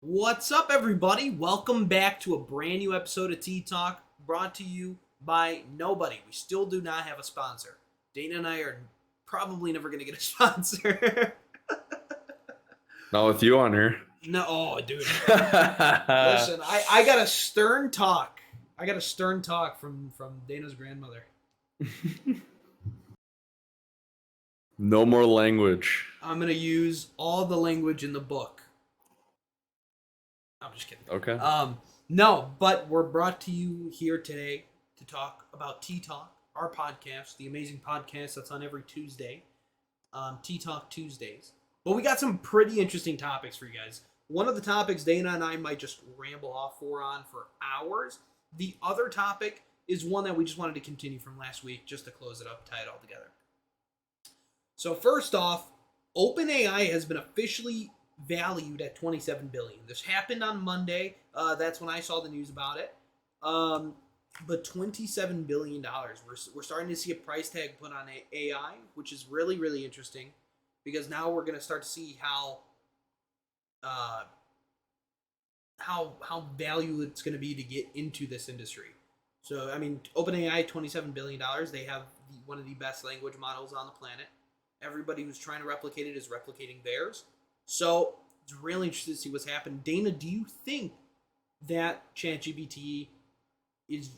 What's up, everybody? Welcome back to a brand new episode of Tea Talk, brought to you by nobody. We still do not have a sponsor. Dana and I are probably never going to get a sponsor. Not with you on here. No, oh, dude. Listen, I got a stern talk. I got a stern talk from Dana's grandmother. No more language. I'm going to use all the language in the book. I'm just kidding. Okay. No, but we're brought to you here today to talk about Tea Talk, our podcast, the amazing podcast that's on every Tuesday, Tea Talk Tuesdays. But we got some pretty interesting topics for you guys. One of the topics Dana and I might just ramble off for hours. The other topic is one that we just wanted to continue from last week, just to close it up, tie it all together. So first off, OpenAI has been officially valued at $27 billion. This happened on Monday. That's when I saw the news about it. But $27 billion. We're starting to see a price tag put on AI, which is really, really interesting, because now we're going to start to see how valuable it's going to be to get into this industry. So, I mean, OpenAI, $27 billion. They have one of the best language models on the planet. Everybody who's trying to replicate it is replicating theirs. So it's really interesting to see what's happened. Dana, do you think that ChatGPT is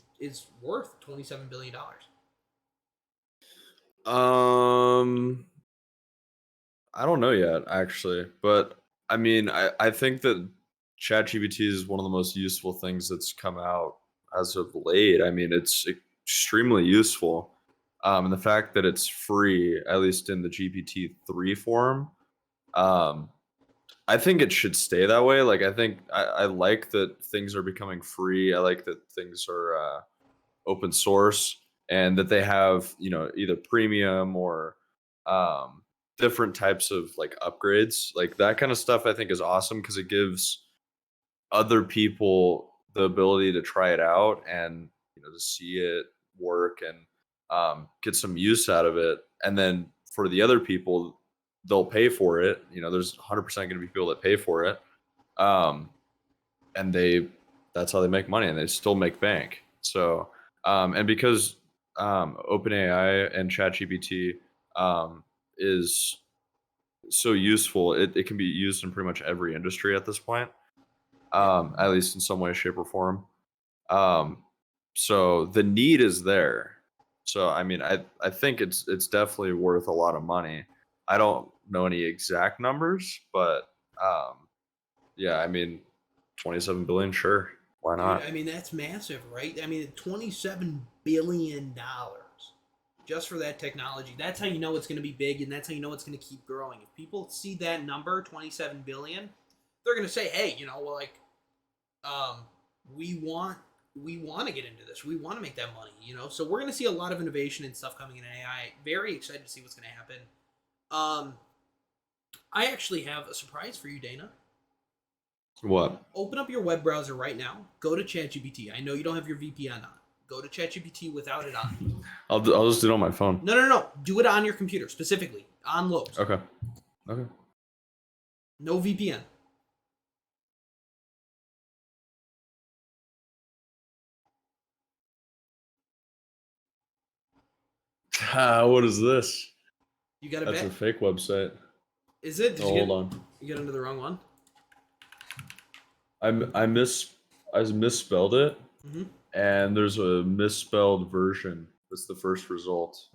worth $27 billion? I don't know yet, actually. But I mean, I think that ChatGPT is one of the most useful things that's come out as of late. I mean, it's extremely useful. And the fact that it's free, at least in the GPT-3 form, I think it should stay that way. Like, I like that things are becoming free. I like that things are open source, and that they have, either premium or different types of like upgrades. Like that kind of stuff I think is awesome, because it gives other people the ability to try it out and to see it work and get some use out of it. And then for the other people, they'll pay for it. There's 100% going to be people that pay for it, and that's how they make money, and they still make bank. So and because OpenAI and ChatGPT is so useful, it can be used in pretty much every industry at this point, at least in some way, shape, or form. So the need is there. So I mean, I think it's definitely worth a lot of money. I don't know any exact numbers, but yeah, I mean, 27 billion, sure, why not? Dude, I mean, that's massive, right? I mean, $27 billion just for that technology. That's how you know it's going to be big, and that's how you know it's going to keep growing. If people see that number, 27 billion, they're going to say, hey, we want to get into this. We want to make that money, So we're going to see a lot of innovation and stuff coming in AI. Very excited to see what's going to happen. I actually have a surprise for you, Dana. What? Open up your web browser right now. Go to ChatGPT. I know you don't have your VPN on. Go to ChatGPT without it on. I'll just do it on my phone. No. Do it on your computer, specifically on Lowe's. Okay. No VPN. What is this? You got a That's bet? a fake website. Is it? Hold on. You get into the wrong one? I misspelled it, Mm-hmm. and there's a misspelled version. That's the first result.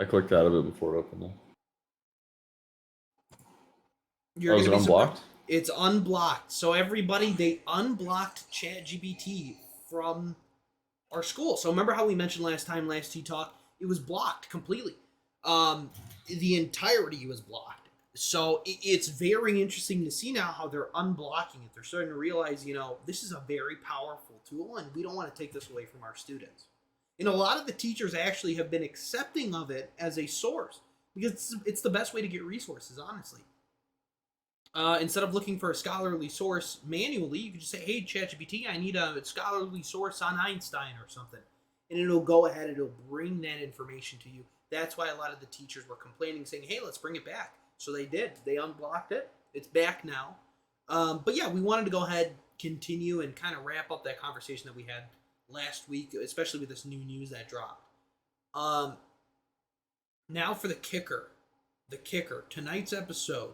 I clicked out of it before it opened up. Is it unblocked? It's unblocked. So everybody, they unblocked ChatGPT from our school. So remember how we mentioned last Tea Talk? It was blocked completely. The entirety was blocked. So it's very interesting to see now how they're unblocking it. They're starting to realize, this is a very powerful tool, and we don't want to take this away from our students. And a lot of the teachers actually have been accepting of it as a source, because it's the best way to get resources, honestly. Instead of looking for a scholarly source manually, you can just say, hey, ChatGPT, I need a scholarly source on Einstein or something. And it'll go ahead and it'll bring that information to you. That's why a lot of the teachers were complaining, saying, hey, let's bring it back. So they did. They unblocked it. It's back now. But yeah, we wanted to go ahead, continue, and kind of wrap up that conversation that we had last week, especially with this new news that dropped. Um, Now for the kicker. The kicker. Tonight's episode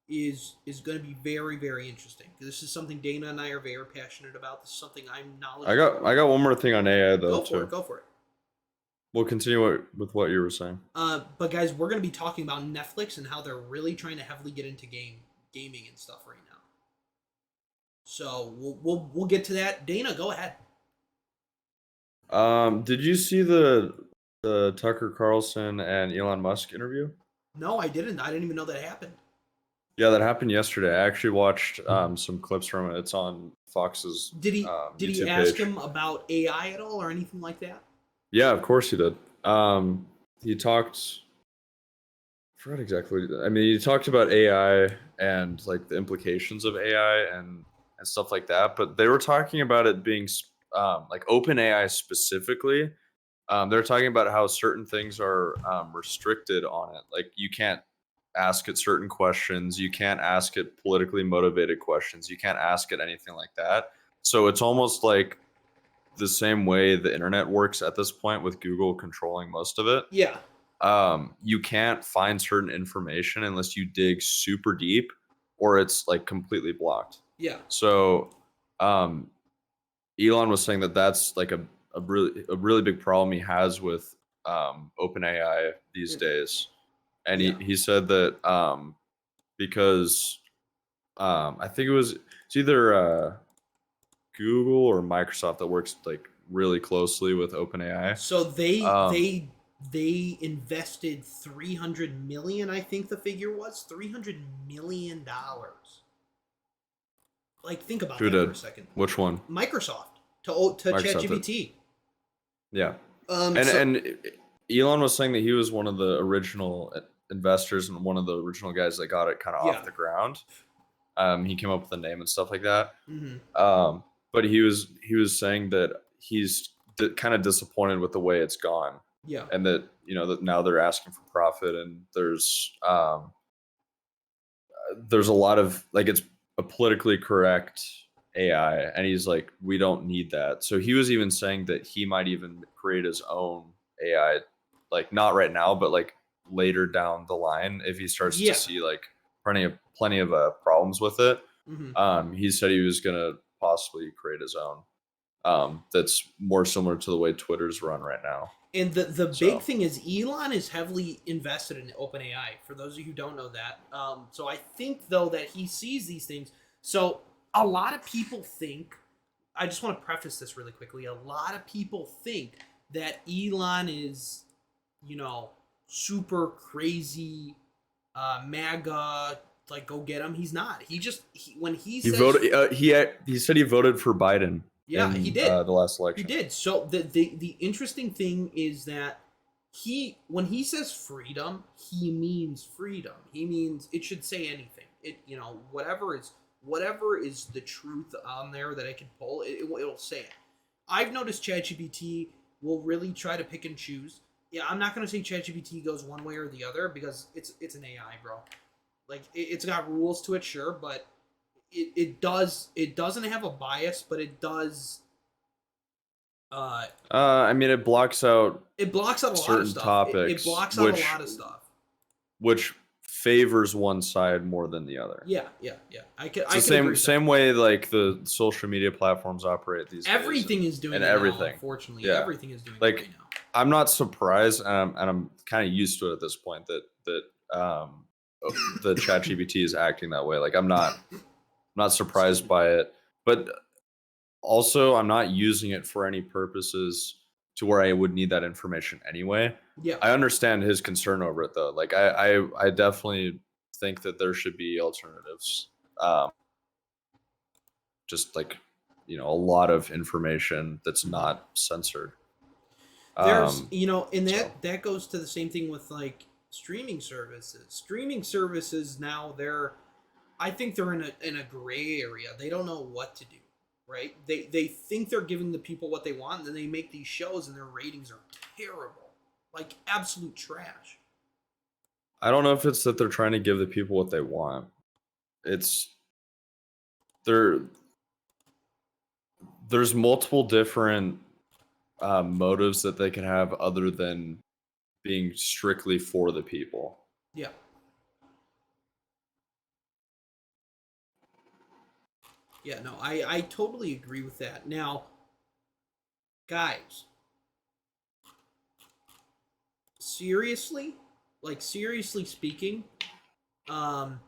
is going to be very, very interesting. This is something Dana and I are very passionate about. This is something I'm knowledgeable. I got one more thing on AI though Go for too. it. Go for it. We'll continue with what you were saying. But guys, we're going to be talking about Netflix and how they're really trying to heavily get into gaming and stuff right now. So we'll get to that. Dana, go ahead. Did you see the Tucker Carlson and Elon Musk interview? No, I didn't. I didn't even know that happened. Yeah, that happened yesterday. I actually watched some clips from it. It's on Fox's Did he YouTube ask page. him about AI at all or anything like that? Yeah, of course he did. He talked. I forgot exactly. What he did. I mean, he talked about AI and like the implications of AI and stuff like that. But they were talking about it being like open AI specifically. They're talking about how certain things are restricted on it. Like you can't ask it certain questions. You can't ask it politically motivated questions. You can't ask it anything like that. So it's almost like the same way the internet works at this point with Google controlling most of it. Yeah. You can't find certain information unless you dig super deep or it's like completely blocked. Yeah. So Elon was saying that that's like a really big problem he has with OpenAI these days. And Yeah. he said that because I think it's either Google or Microsoft that works like really closely with OpenAI. So Um, they invested 300 million, I think the figure was $300 million. Like think about who that for did? a second. Which one? Microsoft to Microsoft did. ChatGPT. Yeah. So And Elon was saying that he was one of the original investors and one of the original guys that got it kind of yeah. off the ground. He came up with the name and stuff like that. Mhm. But he was saying that he's kind of disappointed with the way it's gone, Yeah. and that that now they're asking for profit, and there's a lot of like it's a politically correct AI, and he's like, we don't need that. So he was even saying that he might even create his own AI, like not right now, but like later down the line if he starts to Yeah. see like plenty of problems with it. Mhm. He said he was gonna possibly create his own. That's more similar to the way Twitter's run right now. And the big So thing is Elon is heavily invested in OpenAI. For those of you who don't know that, so I think though that he sees these things. So a lot of people think. I just want to preface this really quickly. A lot of people think that Elon is, super crazy, MAGA. Like go get him. He's not. When he he says voted. He said he voted for Biden yeah, he in did. the last He election. did. So the interesting thing is that when he says freedom, he means freedom. He means it should say anything. It whatever is the truth on there that I can pull, it'll say it. I've noticed ChatGPT will really try to pick and choose. Yeah, I'm not gonna say ChatGPT goes one way or the other because it's an AI, bro. Like it's got rules to it, sure, but it doesn't have a bias, but it does. I mean, it blocks out It blocks out a lot of certain stuff. It topics, blocks out a lot of stuff. which favors one side more than the other. Yeah. I can It's the agree with same that. way like the social media platforms operate these days. Everything is doing and it everything. now, unfortunately. Yeah. Everything is doing Like, it right now. I'm not surprised, and I'm kind of used to it at this point that the ChatGPT is acting that way. Like, I'm not surprised by it, but also I'm not using it for any purposes to where I would need that information anyway. Yeah. I understand his concern over it though. Like I definitely think that there should be alternatives. Just like a lot of information that's not censored. There's and So that goes to the same thing with like streaming services. Streaming services now I think they're in a gray area. They don't know what to do. Right? They think they're giving the people what they want, and then they make these shows and their ratings are terrible. Like absolute trash. I don't know if it's that they're trying to give the people what they want. it's there. There's multiple different motives that they can have other than being strictly for the people. Yeah. Yeah, no, I totally agree with that. Now, guys, seriously, like seriously speaking, um,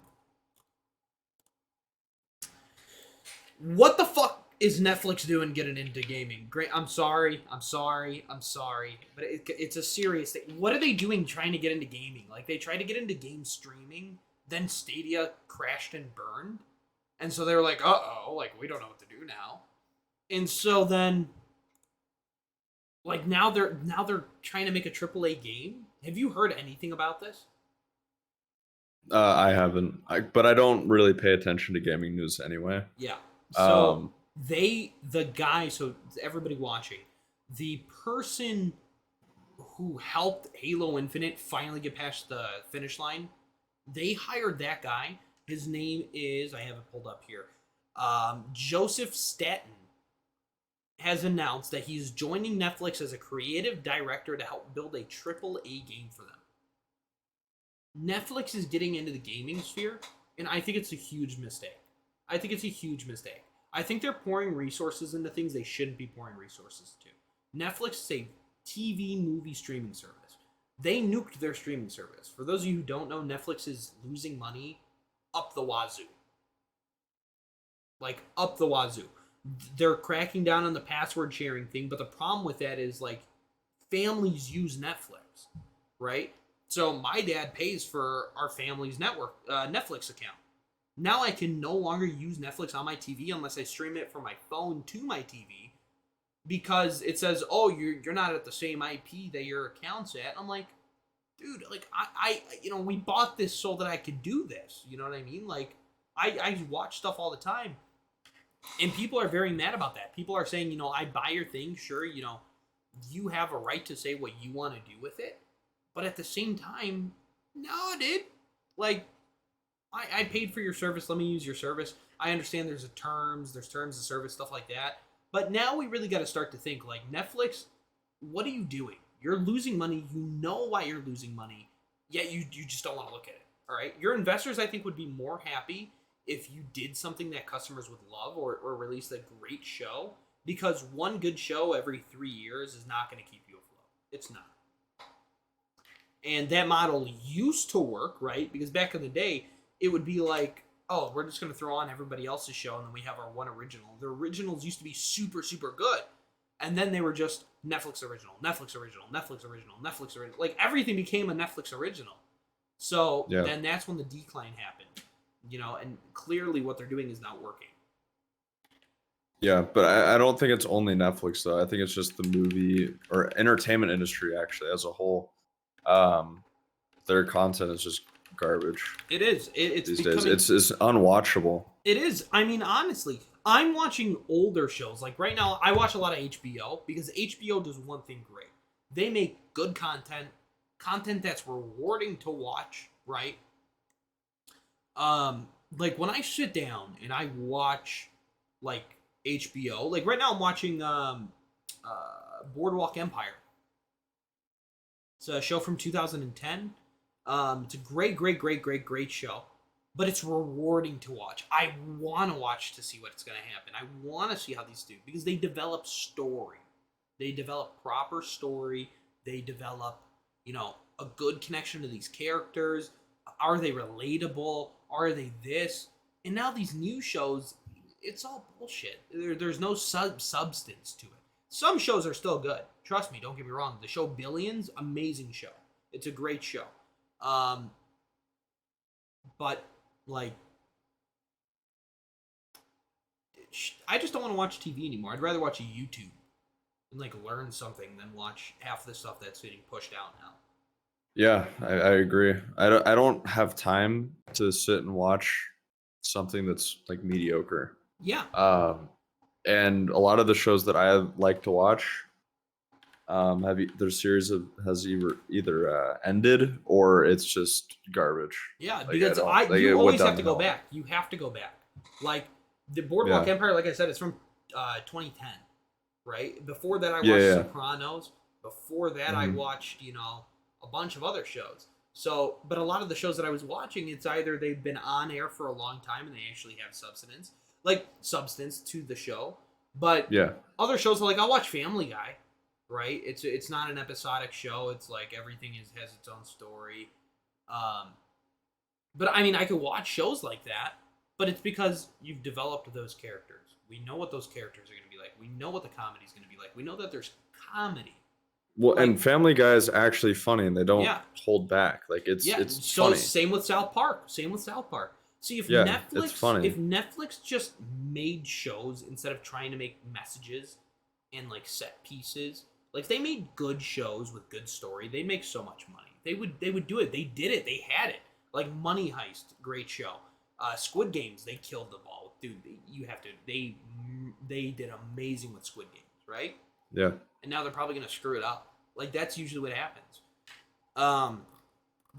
what the fuck is Netflix doing getting into gaming? Great, I'm sorry, but it's a serious thing. What are they doing trying to get into gaming? Like they tried to get into game streaming, then Stadia crashed and burned, and so they were like, "Uh oh, like we don't know what to do now," and so then like now they're trying to make a AAA game. Have you heard anything about this? I haven't, but I don't really pay attention to gaming news anyway. Yeah. So Um, the guy, so everybody watching, the person who helped Halo Infinite finally get past the finish line, they hired that guy. His name is, I have it pulled up here. Joseph Staten has announced that he's joining Netflix as a creative director to help build a AAA game for them. Netflix is getting into the gaming sphere, and I think it's a huge mistake. I think it's a huge mistake. I think they're pouring resources into things they shouldn't be pouring resources to. Netflix is a TV movie streaming service. They nuked their streaming service. For those of you who don't know, Netflix is losing money up the wazoo. Like, up the wazoo. They're cracking down on the password sharing thing, but the problem with that is, like, families use Netflix, right? So my dad pays for our family's Netflix account. Now I can no longer use Netflix on my TV unless I stream it from my phone to my TV because it says, "Oh, you're not at the same IP that your account's at." I'm like, dude, like I we bought this so that I could do this. You know what I mean? Like I watch stuff all the time, and people are very mad about that. People are saying, I buy your thing, sure, you have a right to say what you want to do with it. But at the same time, no, dude. Like, I paid for your service. Let me use your service. I understand there's terms of service, stuff like that. But now we really got to start to think, like, Netflix, what are you doing? You're losing money. You know why you're losing money, yet you just don't want to look at it. All right? Your investors, I think, would be more happy if you did something that customers would love or released a great show. Because one good show every 3 years is not going to keep you afloat. It's not. And that model used to work, right? Because back in the day, it would be like, oh, we're just going to throw on everybody else's show and then we have our one original. The originals used to be super, super good. And then they were just Netflix original, Netflix original, Netflix original, Netflix original. Like everything became a Netflix original. So then that's when the decline happened, and clearly what they're doing is not working. Yeah, but I don't think it's only Netflix though. I think it's just the movie or entertainment industry actually as a whole. Their content is just garbage. It is. It's these becoming, days. It's unwatchable. It is. I mean, honestly, I'm watching older shows. Like right now, I watch a lot of HBO because HBO does one thing great. They make good content that's rewarding to watch, right? Like when I sit down and I watch like HBO, like right now I'm watching Boardwalk Empire. It's a show from 2010. It's a great show, but it's rewarding to watch. I want to watch to see what's going to happen. I want to see how these do because they develop story. They develop proper story. They develop, a good connection to these characters. Are they relatable? Are they this? And now these new shows, it's all bullshit. There's no substance to it. Some shows are still good. Trust me, don't get me wrong. The show Billions, amazing show. It's a great show. But like, I just don't want to watch TV anymore. I'd rather watch a YouTube and like learn something than watch half the stuff that's getting pushed out now. Yeah, I agree. I don't have time to sit and watch something that's like mediocre. Yeah. And a lot of the shows that I like to watch, Have you? Their series has either ended or it's just garbage. Yeah, Like I because don't I like you it went always down have the to go hill. back. You have to go back. Like the Boardwalk Yeah, Empire, like I said, it's from 2010, right? Before that, I yeah, watched yeah. Sopranos. Before that, I Hmm. watched a bunch of other shows. So, but a lot of the shows that I was watching, it's either they've been on air for a long time and they actually have substance to the show. But Yeah, other shows, like I'll watch Family Guy, right? It's not an episodic show. It's like everything has its own story. Um, but I mean, I could watch shows like that, but it's because you've developed those characters. We know what those characters are going to be like. We know what the comedy is going to be like. We know that there's comedy. well, Like, and Family Guy is actually funny, and they don't yeah, hold back. Like yeah. it's So funny. same with South Park. Same with South Park. See, Yeah, it's If funny. Netflix just made shows instead of trying to make messages and like set pieces, like if they made good shows with good story, they'd make so much money. They would do it. They did it. They had it. Like Money Heist, great show. Squid Games, they killed the ball, dude. You have to. They did amazing with Squid Games, right? Yeah, And now they're probably gonna screw it up. Like that's usually what happens. Um,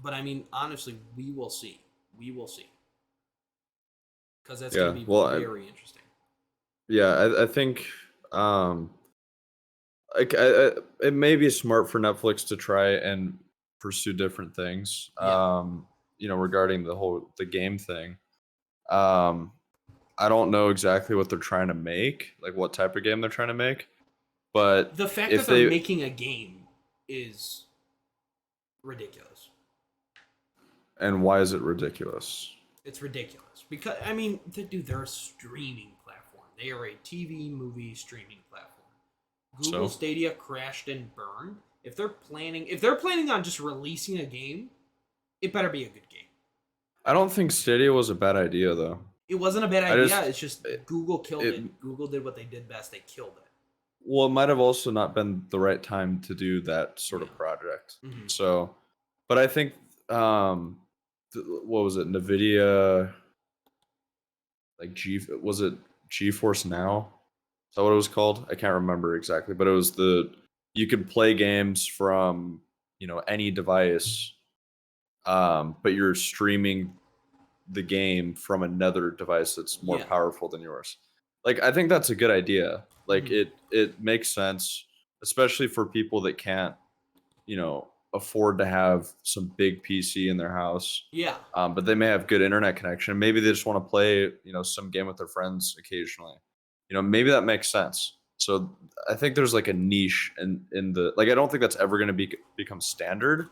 but I mean, honestly, we will see. We will see because that's gonna yeah. be Well, very interesting. yeah. I think um, like it may be smart for Netflix to try and pursue different things. Yeah. Regarding the game thing. Um, I don't know exactly what they're trying to make, like what type of game they're trying to make, but The fact that if they're they making a game is ridiculous. and why is it ridiculous? It's ridiculous because I mean, dude, they're a streaming platform. They are a TV movie streaming platform. Google So Stadia crashed and burned. If they're planning on just releasing a game, it better be a good game. I don't think Stadia was a bad idea though. It wasn't a bad I idea. just It's just it, Google killed it it. Google did what they did best. They killed it. well, it might have also not been the right time to do that sort Yeah. of project. Hmm. So, but I think what was it? Nvidia like G was it GeForce Now? Is that what it was called? I can't remember exactly, but it was you could play games from any device, but you're streaming the game from another device that's more Yeah. powerful than yours. Like I think that's a good idea. Like Hmm. it makes sense, especially for people that can't afford to have some big PC in their house. Yeah. But they may have good internet connection. Maybe they just want to play, some game with their friends occasionally. Maybe that makes sense. So I think there's like a niche in the like. I don't think that's ever going to become standard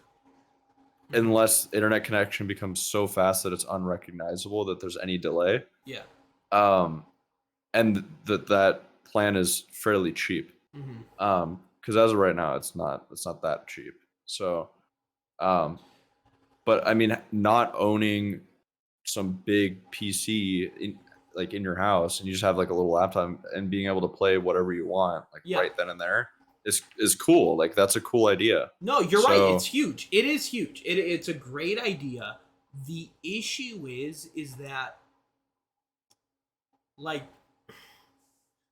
Hmm. unless internet connection becomes so fast that it's unrecognizable that there's any delay. Yeah. Um, and that plan is fairly cheap. Hmm. Because as of right now, it's not that cheap. So, um, but I mean, not owning some big PC in your house and you just have like a little laptop and being able to play whatever you want like Yeah. right then and there is cool. Like that's a cool idea. No, you're right. It's So huge. It is huge. It's a great idea. The issue is that like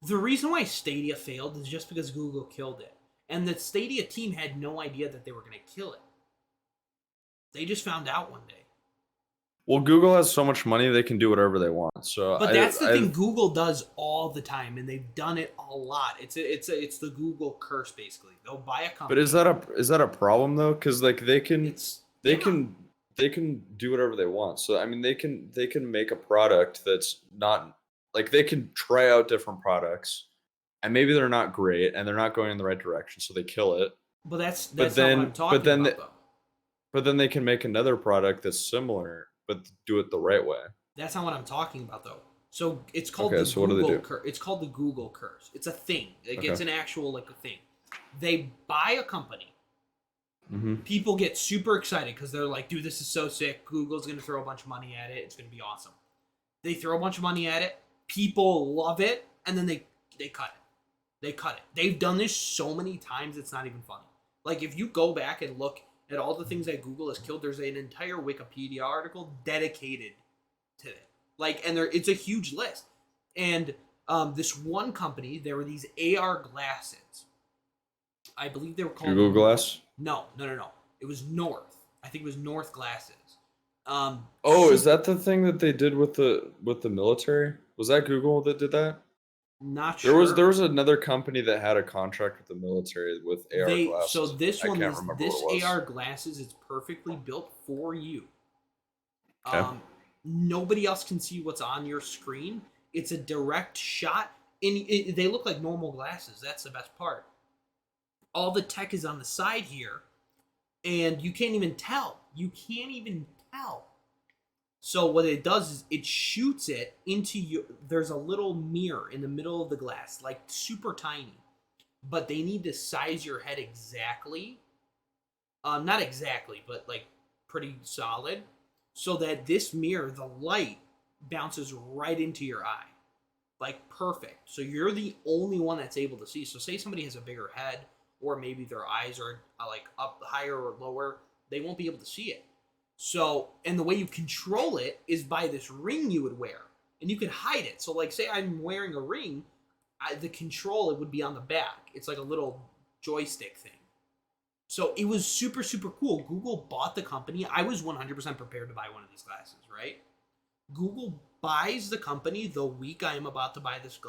the reason why Stadia failed is just because Google killed it, and the Stadia team had no idea that they were going to kill it. They just found out one day. well, Google has so much money they can do whatever they want. So But that's the I thing Google does all the time, and they've done it a lot. It's the Google curse basically. They'll buy a but company. is that a problem though? Because like they can It's they yeah. can they can do whatever they want. So I mean they can make a product that's not like they can try out different products and maybe they're not great and they're not going in the right direction, so they kill it. But that's But not what I'm then but talking then about though. but then they can make another product that's similar but do it the right way. That's not what I'm talking about though. So it's called Okay, the so what do they Google do? curse. It's called the Google curse. It's a thing. Like Okay. it's an actual like a thing. They buy a company. Mm-hmm. People get super excited because they're like, dude, this is so sick. Google's gonna throw a bunch of money at it. It's gonna be awesome. They throw a bunch of money at it. People love it, and then they cut it. They cut it. They've done this so many times it's not even funny. Like if you go back and look at all the things that Google has killed, there's an entire Wikipedia article dedicated to it. Like, and it's a huge list. And this one company, there were these AR glasses, I believe they were called Google Glass. No, no, no, no. It was North. I think it was North Glasses. Oh, is that the thing that they did with the military? Was that Google that did that? Not There sure. was another company that had a contract with the military with AR So glasses. this I one, can't remember what this it was. AR glasses is perfectly built for you. Okay. Nobody else can see what's on your screen. It's a direct shot, and they look like normal glasses. That's the best part. All the tech is on the side here, and you can't even tell. You can't even tell. So what it does is it shoots it into you. There's a little mirror in the middle of the glass, like super tiny, but they need to size your head exactly. Not exactly, but like pretty solid, so that this mirror, the light bounces right into your eye, like perfect. So you're the only one that's able to see. So say somebody has a bigger head, or maybe their eyes are like up higher or lower, they won't be able to see it. So, and the way you control it is by this ring you would wear, and you can hide it. So, like, say I'm wearing a ring, the control it would be on the back. It's like a little joystick thing. So it was super super cool. Google bought the company. I was 100% prepared to buy one of these glasses, right? Google buys the company the week I am about to buy this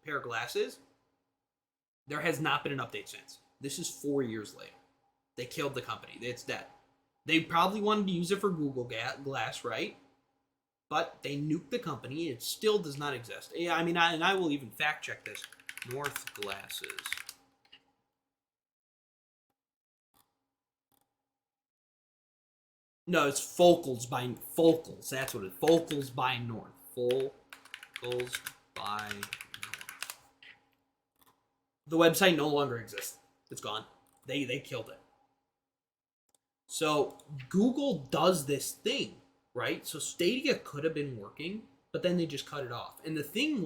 pair of glasses. There has not been an update since. This is 4 years later. They killed the company. It's dead. They probably wanted to use it for Google Glass, right? But they nuked the company. It still does not exist. Yeah, I mean, and I will even fact check this. North Glasses. No, it's Focals. That's what it is. Focals by North. Focals by North. The website no longer exists. It's gone. They killed it. So Google does this thing, right? So Stadia could have been working, but then they just cut it off. And the thing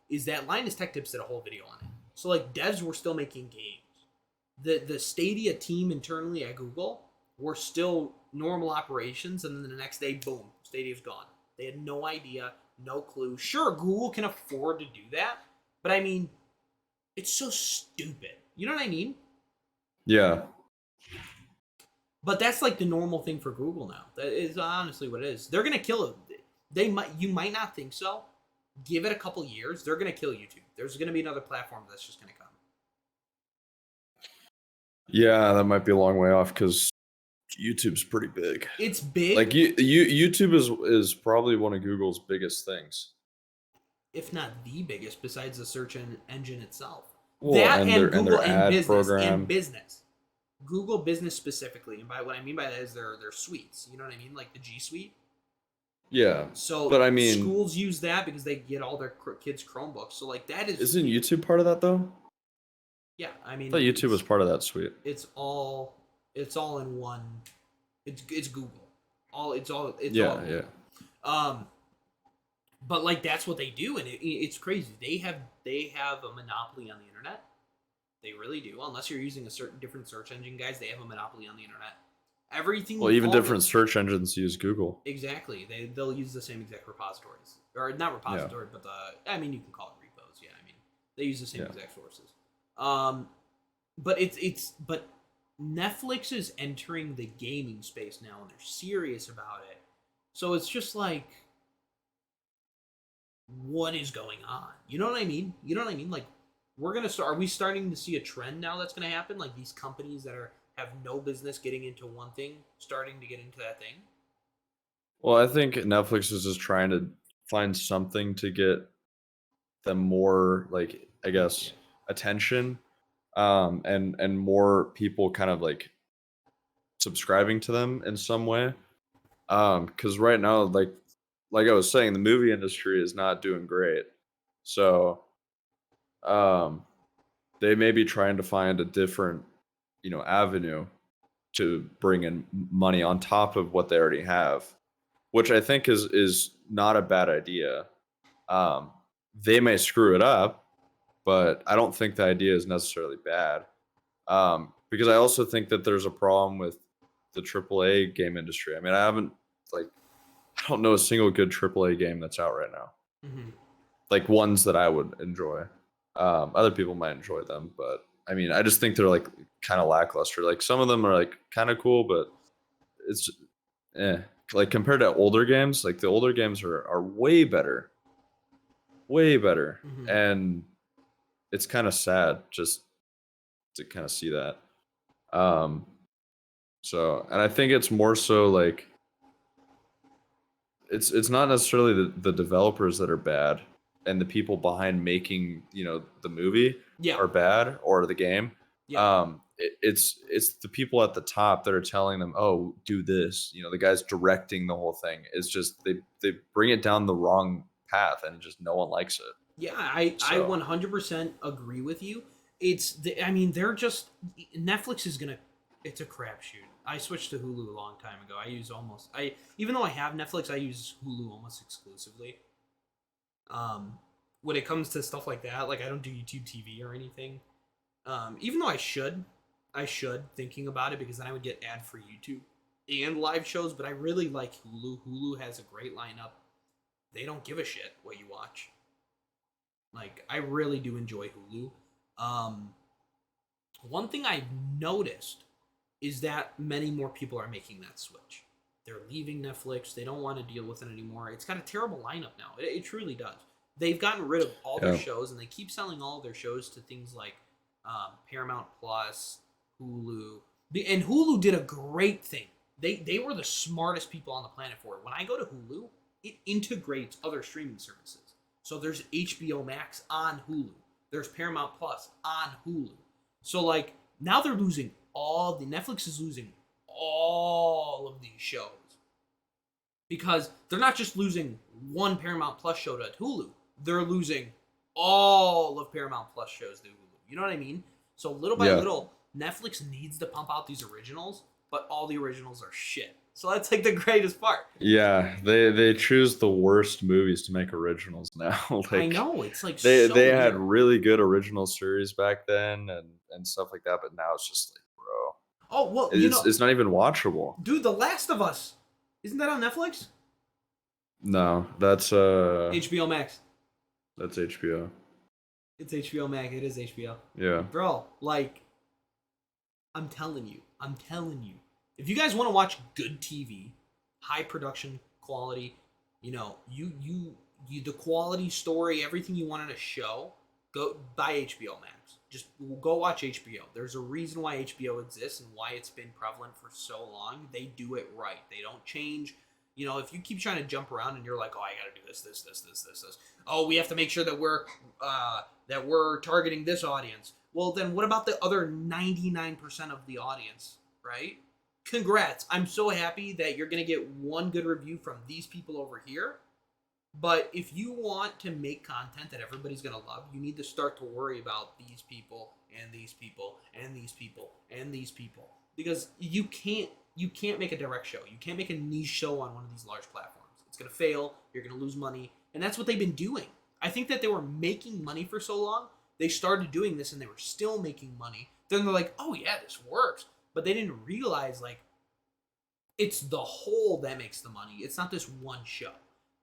is that Linus Tech Tips did a whole video on it. So like devs were still making games. The Stadia team internally at Google were still normal operations, and then the next day, boom, Stadia's gone. They had no idea, no clue. Sure, Google can afford to do that, but I mean, it's so stupid. You know what I mean? Yeah. But that's like the normal thing for Google now. That is honestly what it is. They're gonna kill it. You might not think so. Give it a couple years. They're gonna kill YouTube. There's gonna be another platform that's just gonna come. Yeah, that might be a long way off because YouTube's pretty big. It's big. Like YouTube is probably one of Google's biggest things, if not the biggest, besides the search engine itself. well, That and and Google their and ad business program. Google Business specifically, and by what I mean by that is their suites. You know what I mean, like the G Suite. Yeah, So, but I mean, schools use that because they get all their kids Chromebooks. So, like that is. isn't YouTube part of that though? Yeah, I mean, I thought YouTube was part of that suite. It's all in one. It's Google. It's all Yeah, Google. yeah. But like that's what they do, and it's crazy. They have a monopoly on the internet. They really do. Unless you're using a certain different search engine, guys, they have a monopoly on the internet. Everything. Well, even different search engines use Google. Exactly. They'll use the same exact repositories, or not repository, but I mean you can call it repos. Yeah, I mean they use the same exact sources. But Netflix is entering the gaming space now, and they're serious about it. So it's just like, what is going on? You know what I mean? You know what I mean? Like, we're gonna start. Are we starting to see a trend now that's gonna happen? Like these companies that have no business getting into one thing, starting to get into that thing. Well, I think Netflix is just trying to find something to get them more, like, I guess, attention, and more people kind of like subscribing to them in some way. Because right now, like I was saying, the movie industry is not doing great. So, um, they may be trying to find a different, avenue to bring in money on top of what they already have, which I think is not a bad idea. Um, they may screw it up, but I don't think the idea is necessarily bad. Because I also think that there's a problem with the AAA game industry. I mean, like I don't know a single good AAA game that's out right now. Mm-hmm. Like ones that I would enjoy. Other people might enjoy them, but I mean, I just think they're like kind of lackluster. Like some of them are like kind of cool, but it's like compared to older games, like the older games are way better, Hmm. and it's kind of sad just to kind of see that. Um, so, and I think it's more so like it's not necessarily the developers that are bad and the people behind making the movie Yeah, are bad or the game. yeah, It's the people at the top that are telling them, oh, do this. The guys directing the whole thing. It's just they bring it down the wrong path and just no one likes it. yeah. I So 100% agree with you. I mean, they're just Netflix is gonna. It's a crapshoot. I switched to Hulu a long time ago. Even though I have Netflix, I use Hulu almost exclusively. Um, when it comes to stuff like that, like I don't do YouTube TV or anything. Even though I should thinking about it because then I would get ad free YouTube and live shows. But I really like Hulu. Hulu has a great lineup. They don't give a shit what you watch. Like I really do enjoy Hulu. Um, One thing I've noticed is that many more people are making that switch. They're leaving Netflix. They don't want to deal with it anymore. It's got a terrible lineup now. It truly does. They've gotten rid of all their yeah, shows, and they keep selling all of their shows to things like Paramount Plus, Hulu. And Hulu did a great thing. They were the smartest people on the planet for it. When I go to Hulu, it integrates other streaming services. So there's HBO Max on Hulu. There's Paramount Plus on Hulu. So like now they're losing Netflix is losing all of these shows because they're not just losing one Paramount Plus show to Hulu. They're losing all of Paramount Plus shows to Hulu. You know what I mean? So little by yeah. little, Netflix needs to pump out these originals, but all the originals are shit. So that's like the greatest part. Yeah, they choose the worst movies to make originals now. I Like know it's like they so had weird. really good original series back then and stuff like that, but now it's just like, bro, Oh well, it's not even watchable. dude, The Last of Us, isn't that on Netflix? No, HBO Max. that's HBO. It's HBO Max. It is HBO. Yeah. Bro, like, I'm telling you. If you guys want to watch good TV, high production quality, the quality story, everything you want in a show, go buy HBO Max. Just go watch HBO. There's a reason why HBO exists and why it's been prevalent for so long. They do it right. They don't change. If you keep trying to jump around and you're like, oh, I got to do this. Oh, we have to make sure that we're targeting this audience. Well, then what about the other 99% of the audience, right? Congrats. I'm so happy that you're going to get one good review from these people over here. But if you want to make content that everybody's going to love, you need to start to worry about these people and these people and these people and these people. Because you can't make a direct show. You can't make a niche show on one of these large platforms. It's going to fail. You're going to lose money. And that's what they've been doing. I think that they were making money for so long. They started doing this and they were still making money. Then they're like, oh yeah, this works. But they didn't realize like it's the whole that makes the money. It's not this one show.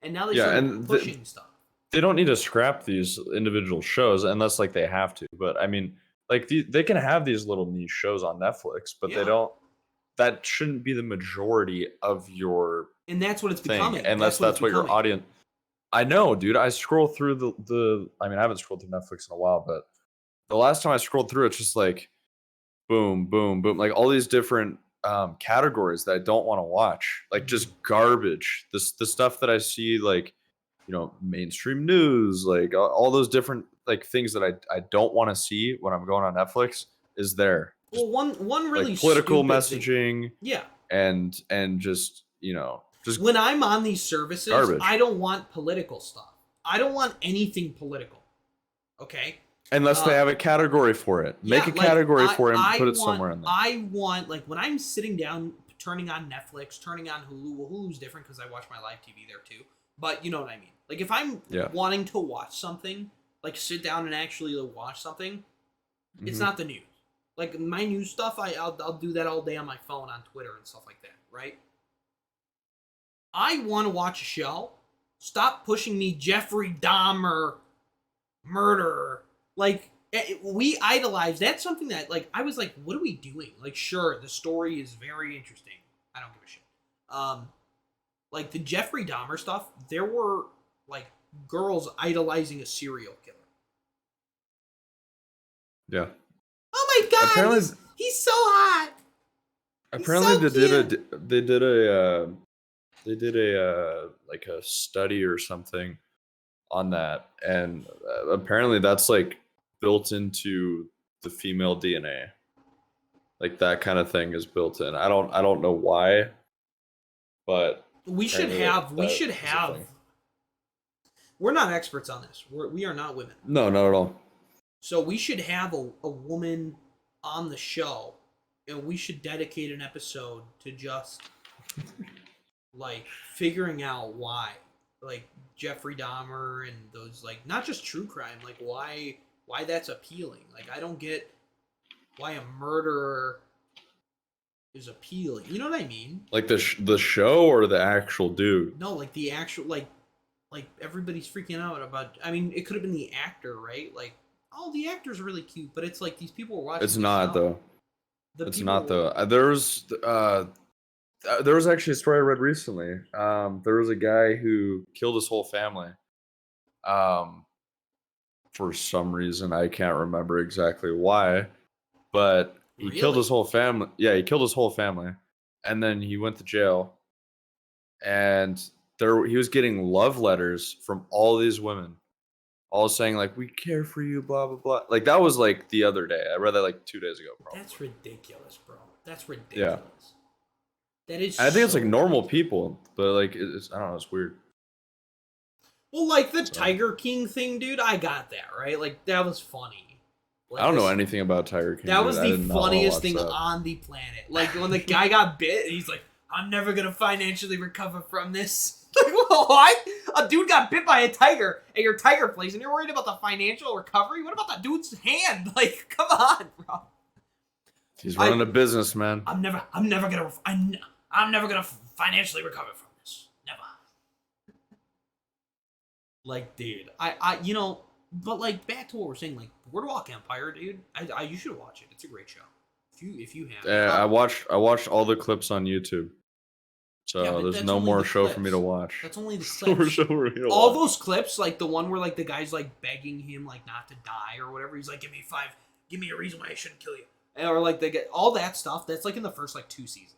And now they Yeah, started and pushing stuff. they don't need to scrap these individual shows unless like they have to. But I mean, like they can have these little niche shows on Netflix, but they Yeah. don't. That shouldn't be the majority of your And that's what it's thing, becoming. unless that's what your audience. I know, dude. I scroll through the. I mean, I haven't scrolled through Netflix in a while, but the last time I scrolled through, it's just like boom, boom, boom, like all these different categories that I don't want to watch, like just garbage. The stuff that I see, like mainstream news, like all those different like things that I don't want to see when I'm going on Netflix is there. Just Well, one really like political stupid thing. messaging Yeah. and just just When I'm on these services, garbage. I don't want political stuff. I don't want anything political. Okay? Unless they have a category for it. Make a category for it and put it somewhere in there. I want, like, when I'm sitting down, turning on Netflix, turning on Hulu. Well, Hulu's different because I watch my live TV there too. But you know what I mean. Like, if I'm wanting to watch something, like sit down and actually watch something, it's not the news. Like, my news stuff, I'll do that all day on my phone, on Twitter and stuff like that, right? I want to watch a show. Stop pushing me Jeffrey Dahmer, murderer. Like, We idolize. That's something that like I was like, what are we doing? Like, sure, the story is very interesting. I don't give a shit. Like the Jeffrey Dahmer stuff, there were like girls idolizing a serial killer. Yeah. Oh my god, Apparently, he's so hot. apparently so they did a like a study or something on that, and apparently that's like built into the female DNA. Like that kind of thing is built in. I don't know why, but We should apparently have. We that should is a have. thing. We're not experts on this. We are not women. No, not at all. So we should have a woman on the show, and we should dedicate an episode to just like figuring out why, like Jeffrey Dahmer and those like not just true crime, like why that's appealing. Like I don't get why a murderer is appealing. You know what I mean? Like the show or the actual dude? No, like the actual like everybody's freaking out about. I mean, it could have been the actor, right? Like, oh, the actor's really cute, but it's like these people are watching. It's not though. It's not though. There was actually a story I read recently. There was a guy who killed his whole family. For some reason I can't remember exactly why, but he killed his whole family. Yeah, he killed his whole family, and then he went to jail. And he was getting love letters from all these women, all saying like, "We care for you," blah blah blah. Like that was like the other day. I read that like 2 days ago, probably. That's ridiculous, bro. That's ridiculous. Yeah. That is. I think it's like normal people, but like it's I don't know. It's weird. Well, like the Tiger King thing, dude. I got that right. Like that was funny. Like, I don't know anything about Tiger King. That was the funniest thing that. on the planet. Like when the guy got bit, and he's like, "I'm never gonna financially recover from this." Like what? A dude got bit by a tiger at your tiger place, and you're worried about the financial recovery? What about that dude's hand? Like, come on, bro. He's running a business, man. I'm never gonna financially recover from this. Never. Like, dude, you know, but like back to what we're saying, like Boardwalk Empire, dude. You should watch it. It's a great show. If you have. I watched all the clips on YouTube. So yeah, there's no more show for me to watch. That's only the clips. All those clips, like the one where like the guy's like begging him like not to die or whatever. He's like, give me a reason why I shouldn't kill you. Or like they get all that stuff. That's like in the first like 2 seasons.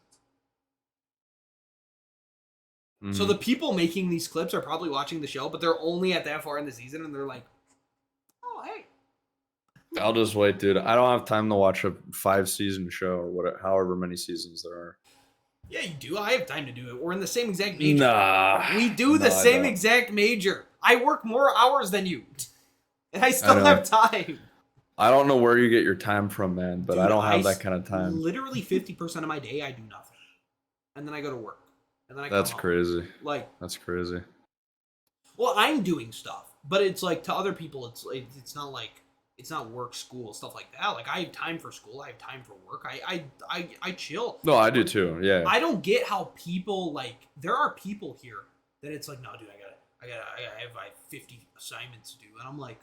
Mm-hmm. So the people making these clips are probably watching the show, but they're only at that far in the season, and they're like, "Oh, hey." I'll just wait, dude. I don't have time to watch a 5-season show or whatever, however many seasons there are. Yeah, you do. I have time to do it. We're in the same exact major. Nah. We do the same exact major. I work more hours than you, and I still have time. I don't know where you get your time from, man, but dude, I don't have that kind of time. Literally 50% of my day, I do nothing, and then I go to work, and then I. That's crazy. Like that's crazy. Well, I'm doing stuff, but it's like to other people, it's not like it's not work, school, stuff like that. Like I have time for school, I have time for work. I chill. No, I do too. Yeah. I don't get how people like. There are people here that it's like, no, dude, I have like 50 assignments to do, and I'm like.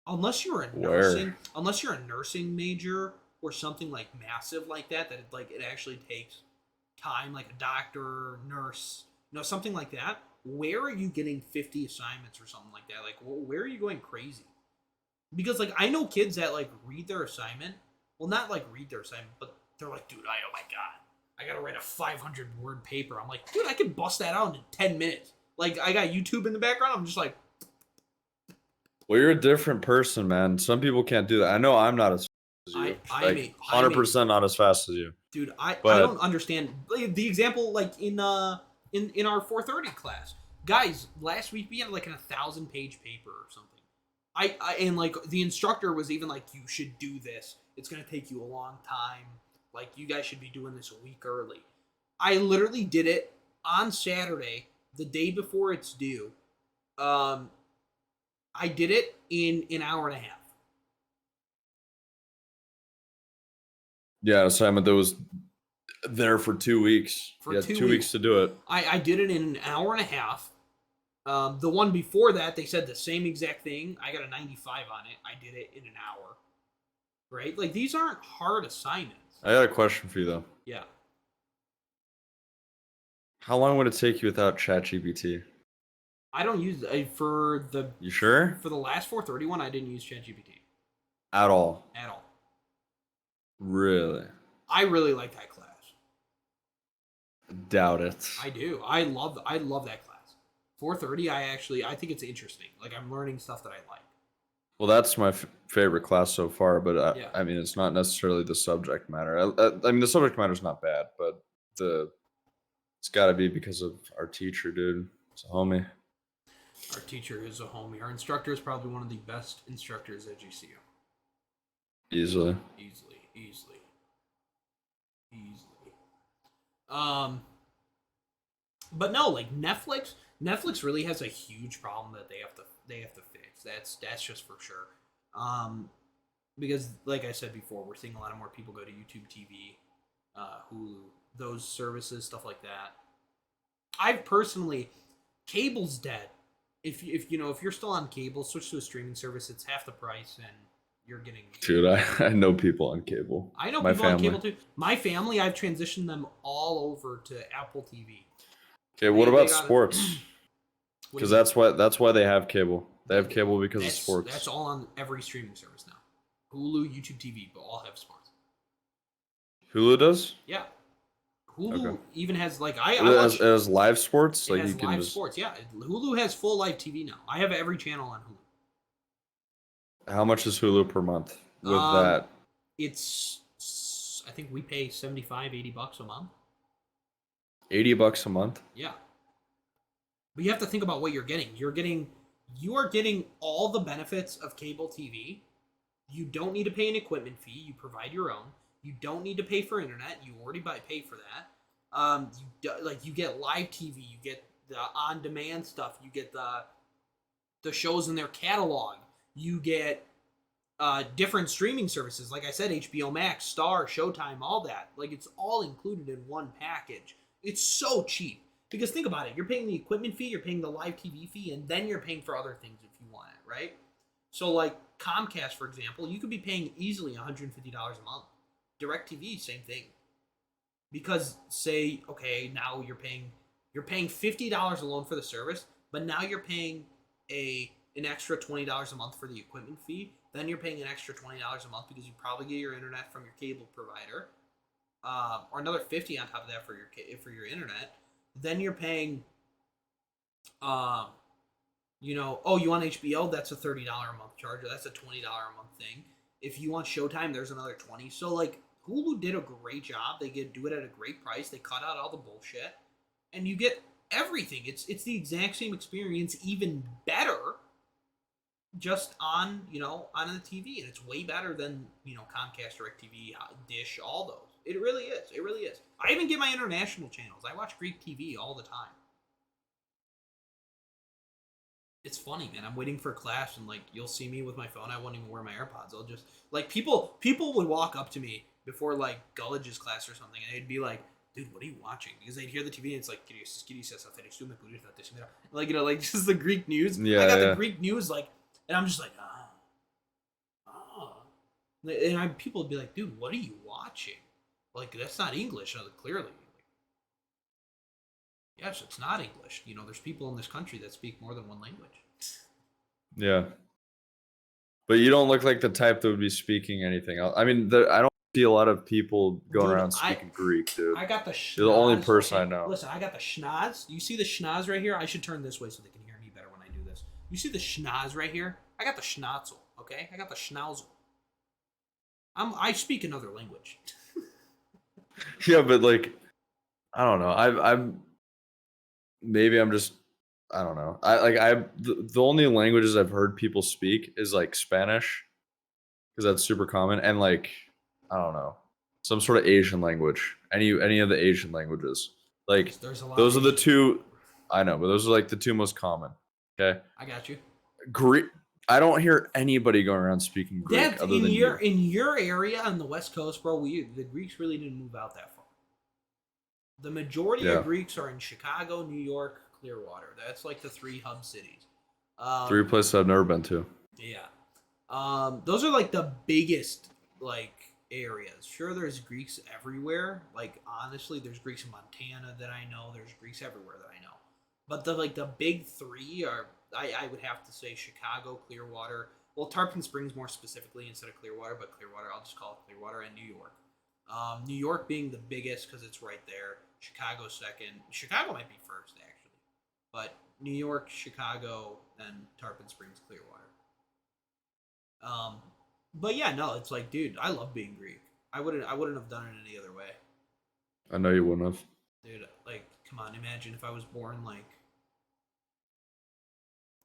Unless you're a nursing major or something like massive like that it actually takes time, like a doctor, nurse, something like that. Where are you getting 50 assignments or something like that? Like, where are you going crazy? Because like I know kids that like read their assignment. Well, not like read their assignment, but they're like, dude, oh my god, I gotta write a 500-word paper. I'm like, dude, I can bust that out in 10 minutes. Like I got YouTube in the background. I'm just like. Well, you're a different person, man. Some people can't do that. I know I'm not as fast as you. 100% not as fast as you. Dude, I don't understand. The example, like, in our 430 class. Guys, last week we had, like, an 1,000-page paper or something. And, like, the instructor was even like, you should do this. It's going to take you a long time. Like, you guys should be doing this a week early. I literally did it on Saturday, the day before it's due. I did it in an hour and a half. Yeah, assignment that was there for 2 weeks. You had 2 weeks to do it. I did it in an hour and a half. The one before that, they said the same exact thing. I got a 95 on it. I did it in an hour. Right? Like, these aren't hard assignments. I got a question for you though. Yeah. How long would it take you without ChatGPT? I don't use for the You sure? for the last 431. I didn't use ChatGPT At all? at all. Really? I really like that class. Doubt it. I do. I love that class. 430. I think it's interesting. Like, I'm learning stuff that I like. Well, that's my favorite class so far, but Yeah. I mean, it's not necessarily the subject matter. I mean, the subject matter is not bad, but it's got to be because of our teacher, dude. It's a homie. Our teacher is a homie. Our instructor is probably one of the best instructors at GCU. Easily. Easily. But no, like Netflix really has a huge problem that they have to fix. That's just for sure. Because like I said before, we're seeing a lot more people go to YouTube TV, Hulu, those services, stuff like that. I've personally, cable's dead. If you're still on cable, switch to a streaming service. It's half the price, and you're getting. Dude, I know people on cable. I know My people on family. cable too. My family, I've transitioned them all over to Apple TV. Okay, what about got it. sports? What do Because you mean? that's why they have cable. They have cable because of sports. That's all on every streaming service now. Hulu, YouTube TV, but all have sports. Hulu does? Yeah. Hulu Okay. even has like It has live sports. it Like has you can live just. sports. Yeah, Hulu has full live TV now. I have every channel on Hulu. How much is Hulu per month with that? It's I think we pay $75, $80 a month. $80 a month? Yeah. But you have to think about what you're getting. You are getting all the benefits of cable TV. You don't need to pay an equipment fee. You provide your own. You don't need to pay for internet. You already pay for that. You get live TV. You get the on-demand stuff. You get the shows in their catalog. You get different streaming services. Like I said, HBO Max, Star, Showtime, all that. Like, it's all included in one package. It's so cheap. Because think about it. You're paying the equipment fee, you're paying the live TV fee, and then you're paying for other things if you want it, right? So, like, Comcast, for example, you could be paying easily $150 a month. DirecTV, same thing. Because, say, okay, now you're paying $50 alone for the service, but now you're paying an extra $20 a month for the equipment fee. Then you're paying an extra $20 a month because you probably get your internet from your cable provider, or another $50 on top of that for your internet. Then you're paying, you want HBO? That's a $30 a month charge. Or that's a $20 a month thing. If you want Showtime, there's another $20. So, like, Hulu did a great job. They do it at a great price. They cut out all the bullshit, and you get everything. It's the exact same experience, even better, just on the TV, and it's way better than Comcast, DirecTV, Dish, all those. It really is. It really is. I even get my international channels. I watch Greek TV all the time. It's funny, man. I'm waiting for class, and like you'll see me with my phone. I won't even wear my AirPods. I'll just like people would walk up to me before like Gulledge's class or something, and they'd be like, "Dude, what are you watching?" Because they'd hear the TV, and it's like, like like just the Greek news. Yeah, I got the Greek news, like, and I'm just like, and people would be like, "Dude, what are you watching? Like, that's not English, clearly." Yes, it's not English. There's people in this country that speak more than one language. Yeah. But you don't look like the type that would be speaking anything else. I mean, I don't see a lot of people going around speaking Greek, dude. I got the schnoz. You're the only person I know. Listen, I got the schnoz. You see the schnoz right here? I should turn this way so they can hear me better when I do this. You see the schnoz right here? I got the schnauzel, okay? I got the schnauzel. I speak another language. Yeah, but like, I don't know. Maybe I'm just, I don't know. The only languages I've heard people speak is like Spanish, because that's super common, and like, I don't know, some sort of Asian language. Any of the Asian languages. Like, There's a lot those of are the Asian two. I know, but those are like the two most common. Okay. I got you. Greek. I don't hear anybody going around speaking Greek That's other than you. in your area on the West Coast, bro. The Greeks really didn't move out that far. The majority of Greeks are in Chicago, New York, Clearwater. That's like the 3 hub cities. 3 places I've never been to. Yeah. Those are like the biggest like areas. Sure, there's Greeks everywhere. Like honestly, there's Greeks in Montana that I know. There's Greeks everywhere that I know. But the big 3 are I would have to say Chicago, Clearwater. Well, Tarpon Springs more specifically instead of Clearwater, but Clearwater I'll just call it Clearwater, and New York. New York being the biggest because it's right there. Chicago second. Chicago might be first actually, but New York, Chicago, then Tarpon Springs, Clearwater. Um, but yeah, no, it's like, dude, I love being Greek. I wouldn't have done it any other way, I know you wouldn't have. dude. Like, come on, imagine if I was born like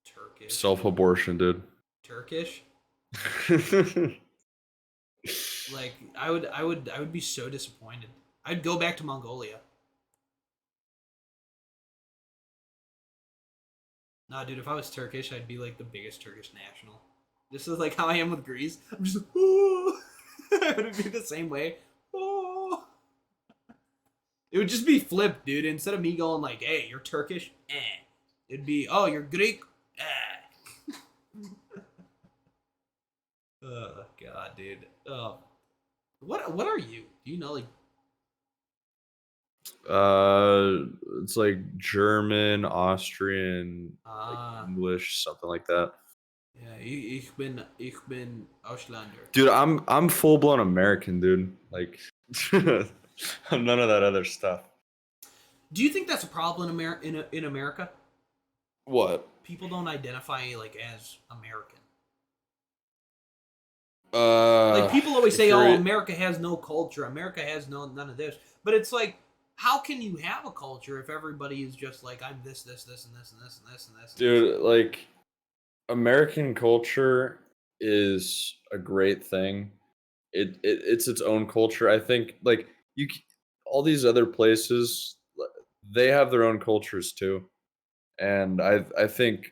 Turkish, Self-abortion, dude. Turkish. Like, I would be so disappointed. I'd go back to Mongolia. Nah, dude, if I was Turkish, I'd be like the biggest Turkish national. This is like how I am with Greece. I'm just, oh. I would be the same way. Oh. It would just be flipped, dude. Instead of me going like, "Hey, you're Turkish," it'd be, "Oh, you're Greek." Oh God, dude. What are you? Do you know like? It's like German, Austrian, like English, something like that. Yeah, ich bin Ausländer. Dude, I'm full blown American, dude. Like, I'm none of that other stuff. Do you think that's a problem in America? What? People don't identify like as American. Like people always say, "Oh, America has no culture. America has none of this." But it's like, how can you have a culture if everybody is just like, "I'm this, this, this, and this, and this, and this, and this"? Dude, like, American culture is a great thing. It's its own culture. I think like all these other places, they have their own cultures too, and I think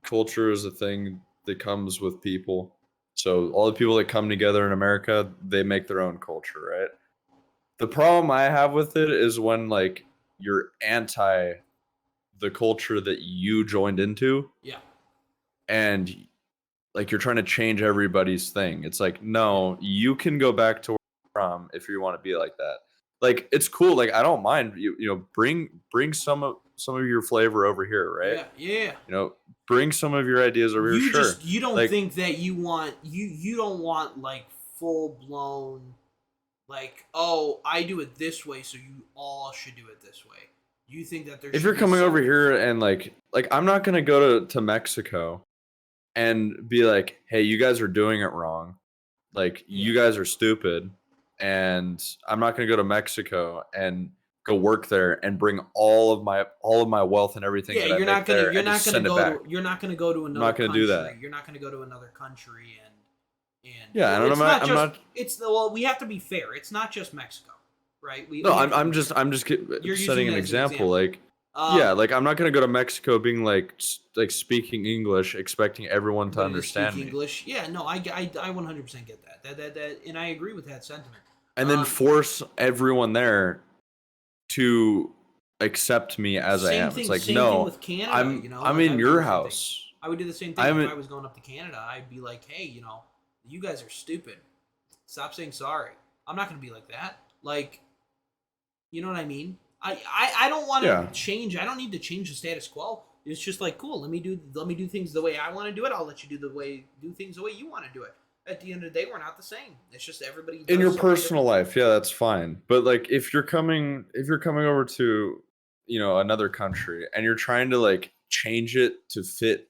culture is a thing that comes with people. So all the people that come together in America, they make their own culture, right? The problem I have with it is when like you're anti the culture that you joined into, Yeah. and like you're trying to change everybody's thing. It's like, no, you can go back to where you're from if you want to be like that. Like it's cool. Like I don't mind bring some of your flavor over here, right? Yeah, yeah. Bring some of your ideas over here. Sure. You don't Like think that you don't want like full blown like, oh, I do it this way, so you all should do it this way. You think that if you're coming over here and like I'm not gonna go to Mexico and be like, hey, you guys are doing it wrong. Like you guys are stupid, and I'm not gonna go to Mexico and go work there and bring all of my wealth and everything that I make there and just send it back. You're not gonna go to I'm another not gonna country. do that. You're not gonna go to another country and Yeah, well, and it's I'm not. It's well, we have to be fair. It's not just Mexico, right? No, we have I'm to- just You're setting using an it as an example. example. Like, yeah, like I'm not gonna go to Mexico being like speaking English, expecting everyone to everybody understand speak me, English. Yeah, no, I 100% get that. That, and I agree with that sentiment. and then force everyone there to accept me as I am. It's like, Same thing no, with Canada. I'm Like, I in would do your the same thing. house. I would do the same thing if I was going up to Canada. I'd be like, hey, you guys are stupid. Stop saying sorry. I'm not gonna be like that. Like, you know what I mean? I don't want to change. I don't need to change the status quo. It's just like, cool. Let me do things the way I want to do it. I'll let you do things the way you want to do it. At the end of the day, we're not the same. It's just everybody In your personal life, yeah, that's fine. But like if you're coming over to, another country and you're trying to like change it to fit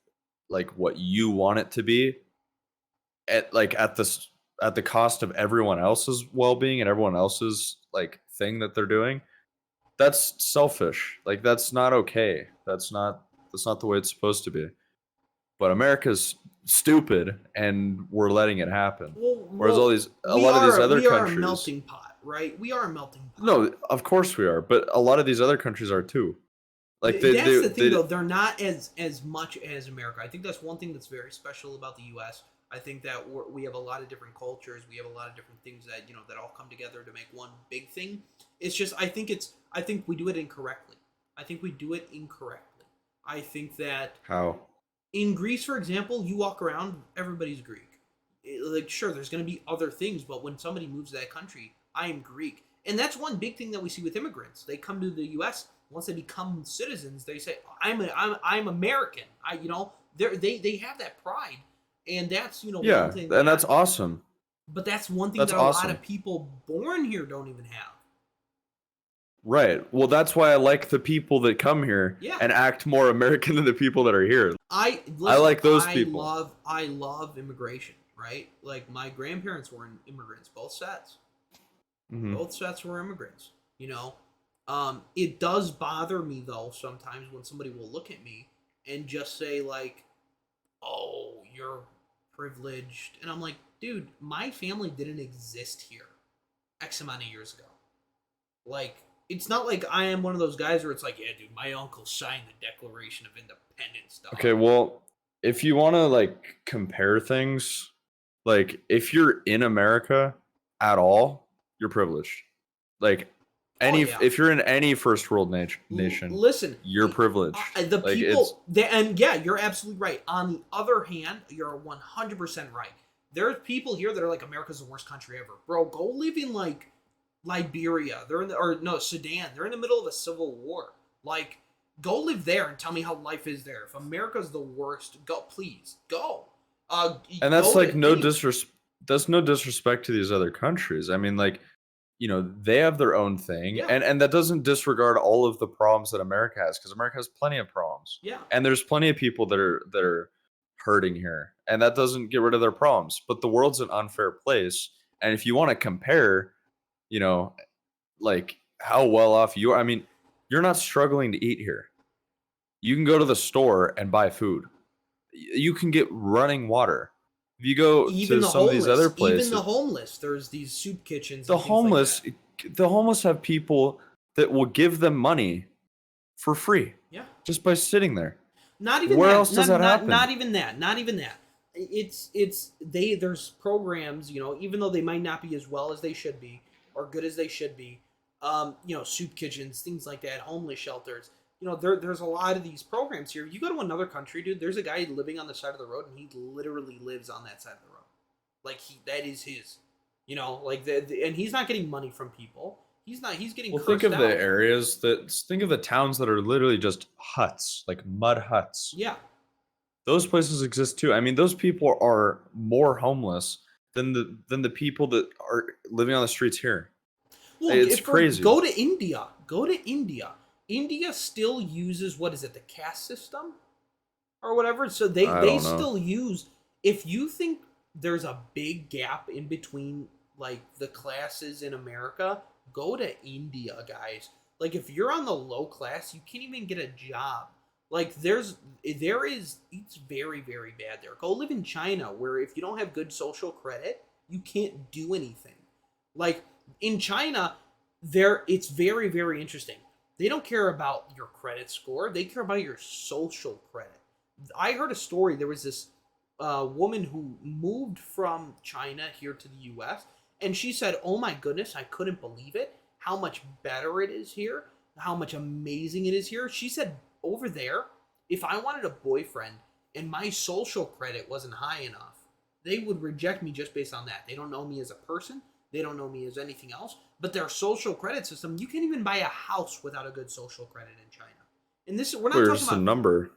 like what you want it to be at the cost of everyone else's well-being and everyone else's like thing that they're doing, that's selfish. Like that's not okay. That's not the way it's supposed to be. But America's stupid, and we're letting it happen. Whereas a lot of these other we are countries, a melting pot, right? We are a melting pot. no, of course we are, but a lot of these other countries are too. Like That's the thing, though. They're not as much as America. I think that's one thing that's very special about the U.S. I think that we have a lot of different cultures. We have a lot of different things that that all come together to make one big thing. It's just I think we do it incorrectly. I think we do it incorrectly. I think that How? in Greece, for example, you walk around, everybody's Greek. Like, sure, there's going to be other things, but when somebody moves to that country, I am Greek. And that's one big thing that we see with immigrants. They come to the U.S. Once they become citizens, they say, I'm American. They have that pride, and that's one Yeah, thing and that's that. awesome. But that's one thing That's that a lot awesome. of people born here don't even have. Right. Well, that's why I like the people that come here Yeah, and act more American than the people that are here. I I listen. like those people. I love immigration. Right, like my grandparents were immigrants, both sets. Hmm. Both sets were immigrants. It does bother me though sometimes when somebody will look at me and just say like, "Oh, you're privileged," and I'm like, "Dude, my family didn't exist here X amount of years ago. Like, it's not like I am one of those guys where it's like, yeah, dude, my uncle signed the Declaration of Independence, Okay, dog." well, if you want to like compare things, like if you're in America at all, you're privileged. Like Oh any yeah. if you're in any first world nation, Listen, you're privileged. the Like it's people, and yeah, you're absolutely right. On the other hand, you're 100% right. There's people here that are like, America's the worst country ever, bro. Go live in like Liberia. They're in the, or no, Sudan. They're in the middle of a civil war. Like, go live there and tell me how life is there. If America's the worst, go, please go. and that's Go like to anywhere. that's no disrespect to these other countries. I mean, like, they have their own thing, Yeah, and that doesn't disregard all of the problems that America has, because America has plenty of problems, yeah. and there's plenty of people that are hurting here, and that doesn't get rid of their problems. But the world's an unfair place, and if you want to compare, you know, like how well off you are, I mean, you're not struggling to eat here. You can go to the store and buy food. You can get running water. If you go Even to the some of these other homeless, even the places, homeless. There's these soup kitchens the and things like homeless that. the homeless have people that will give them money for free Yeah. just by sitting there. Not even Where that. else does that Not happen? even that. Not even that. It's they there's programs, even though they might not be as well as they should be or good as they should be. Soup kitchens, things like that, homeless shelters. There's a lot of these programs here. You go to another country, dude, there's a guy living on the side of the road and he literally lives on that side of the road. Like that is his. Like and he's not getting money from people. He's getting Well, think cursed of the out. areas think of the towns that are literally just huts, like mud huts. Yeah. Those places exist too. I mean, those people are more homeless than the people that are living on the streets here. Well, It's crazy. go to India. Go to India. India still uses, what is it, the caste system or whatever. So they I they don't know. still use. If you think there's a big gap in between like the classes in America, go to India, guys. Like if you're on the low class, you can't even get a job. Like it's very very bad there. Go live in China where if you don't have good social credit, you can't do anything. Like in China, it's very very interesting. They don't care about your credit score; they care about your social credit. I heard a story. There was this woman who moved from China here to the U.S. and she said, "Oh my goodness, I couldn't believe it. How much better it is here. How much amazing it is here." She said, "Over there, if I wanted a boyfriend and my social credit wasn't high enough, they would reject me just based on that. They don't know me as a person. They don't know me as anything else. But their social credit system, you can't even buy a house without a good social credit in China." And this, we're not We're talking just a about. number.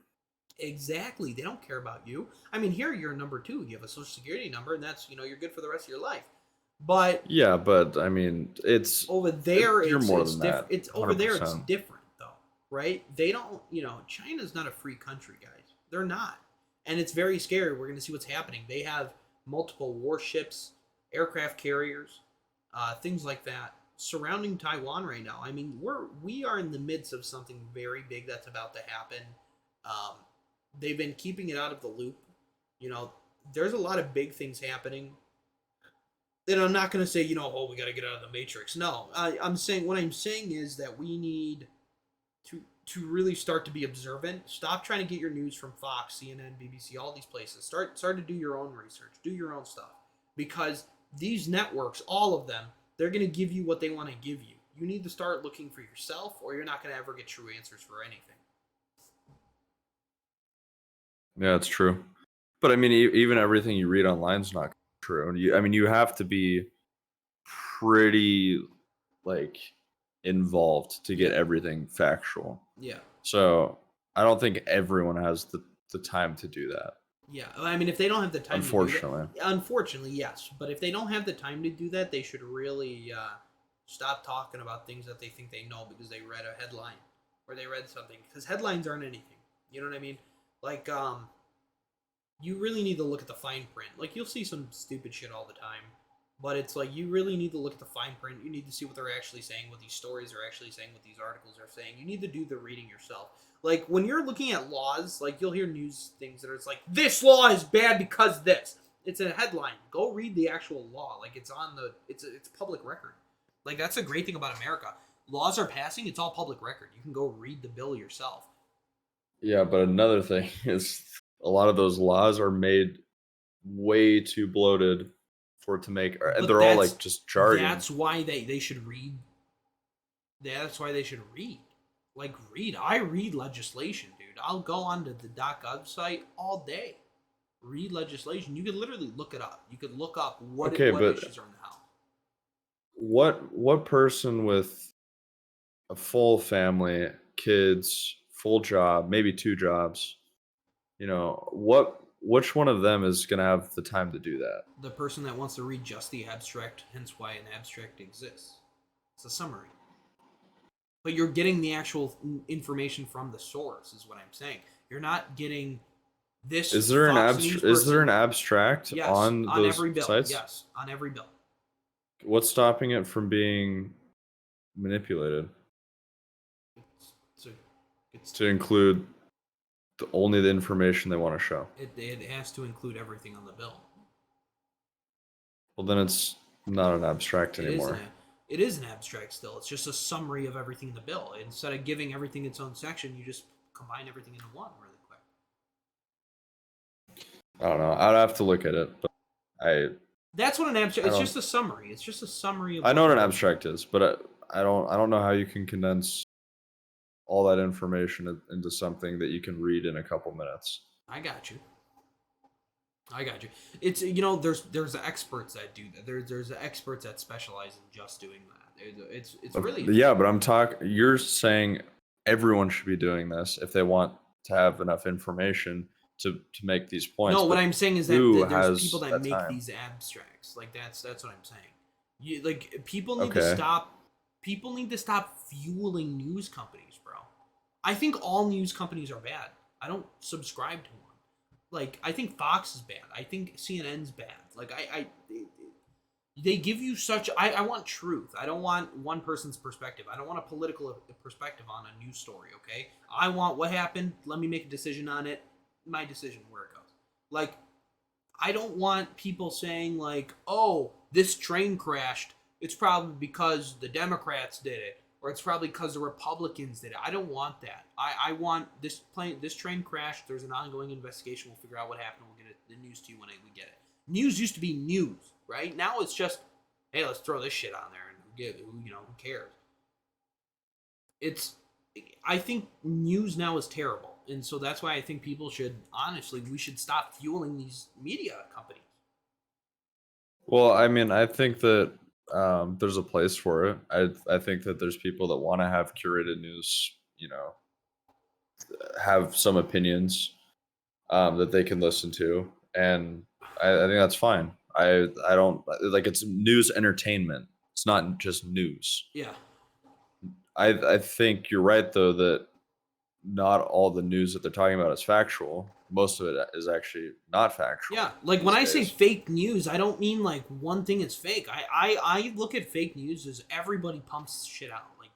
Exactly. They don't care about you. I mean, here you're number two. You have a social security number, and that's you're good for the rest of your life. But Yeah, but I mean, over there, you're more it's than different. that. It's over there, it's 100%. different though, right? They don't. China's not a free country, guys. They're not, and it's very scary. We're going to see what's happening. They have multiple warships, aircraft carriers, things like that surrounding Taiwan right now. I mean, we are in the midst of something very big that's about to happen. Um, they've been keeping it out of the loop. You know, there's a lot of big things happening. And I'm not going to say, oh, we got to get out of the matrix. No, I'm saying what I'm saying is that we need to really start to be observant. Stop trying to get your news from Fox, CNN, BBC, all these places. Start to do your own research, do your own stuff, because these networks, all of them, they're going to give you what they want to give you. You need to start looking for yourself, or you're not going to ever get true answers for anything. Yeah, it's true. But I mean, even everything you read online is not true. I mean, you have to be pretty like involved to get Yeah, everything factual. yeah, So I don't think everyone has the time to do that. yeah. I mean, if they don't have the time to do that, Unfortunately. unfortunately, yes. But if they don't have the time to do that, they should really stop talking about things that they think they know because they read a headline or they read something. Because headlines aren't anything. You know what I mean? Like, you really need to look at the fine print. Like, you'll see some stupid shit all the time, but it's like you really need to look at the fine print. You need to see what they're actually saying, what these stories are actually saying, what these articles are saying. You need to do the reading yourself. Like, when you're looking at laws, like, you'll hear news things that are, it's like, this law is bad because this. It's a headline. Go read the actual law. Like, it's on the, it's public record. Like, that's a great thing about America. Laws are passing, it's all public record. You can go read the bill yourself. Yeah, but another thing is a lot of those laws are made way too bloated for it to make. But They're all like just jargon. that's why they should read. That's why they should read. Like, read. I read legislation, dude. I'll go onto the .gov site all day. Read legislation. You could literally look it up. You could look up what Okay, what but issues are in the house. what person with a full family, kids, full job, maybe two jobs, which one of them is gonna have the time to do that? The person that wants to read just the abstract, hence why an abstract exists. It's a summary. But you're getting the actual information from the source, is what I'm saying. You're not getting this Is there Fox News person. is there an abstract Yes, on on those every bill. sites? Yes, on every bill. What's stopping it from being manipulated It's a, it's to include only the information they want to show? it has to include everything on the bill. Well, then it's not an abstract It is anymore. it is an abstract still. It's just a summary of everything in the bill. Instead of giving everything its own section, you just combine everything into one really quick. I don't know. I'd have to look at it, but I That's what an abstract. I It's don't just a summary. It's just a summary of. I know what an abstract is, but I don't know how you can condense all that information into something that you can read in a couple minutes. I got you. I got you. It's there's experts that do that. There's experts that specialize in just doing that. It's really Yeah, but you're saying everyone should be doing this if they want to have enough information to make these points. no. What But I'm saying is who that there's has people that that make time? these abstracts. Like that's what I'm saying. People need to Okay. stop. People need to stop fueling news companies, bro. I think all news companies are bad. I don't subscribe to one. Like I think Fox is bad. I think CNN's bad. Like they give you such. I want truth. I don't want one person's perspective. I don't want a political perspective on a news story. Okay. I want what happened. Let me make a decision on it. My decision where it goes. Like I don't want people saying like, "Oh, this train crashed. It's probably because the Democrats did it, or it's probably because the Republicans did it." I don't want that. I want this train crashed. There's an ongoing investigation. We'll figure out what happened. We'll get the news to you when we get it. News used to be news, right? Now it's just, hey, let's throw this shit on there and who cares? It's I think news now is terrible. And so that's why I think people should we should stop fueling these media companies. Well, I mean, I think that there's a place for it. I think that there's people that want to have curated news, have some opinions that they can listen to, and I think that's fine. I don't like it's news entertainment. It's not just news. Yeah. I think you're right though that not all the news that they're talking about is factual. Most of it is actually not factual. Yeah. Like when I say fake news, I don't mean like one thing is fake. I look at fake news as everybody pumps shit out. Like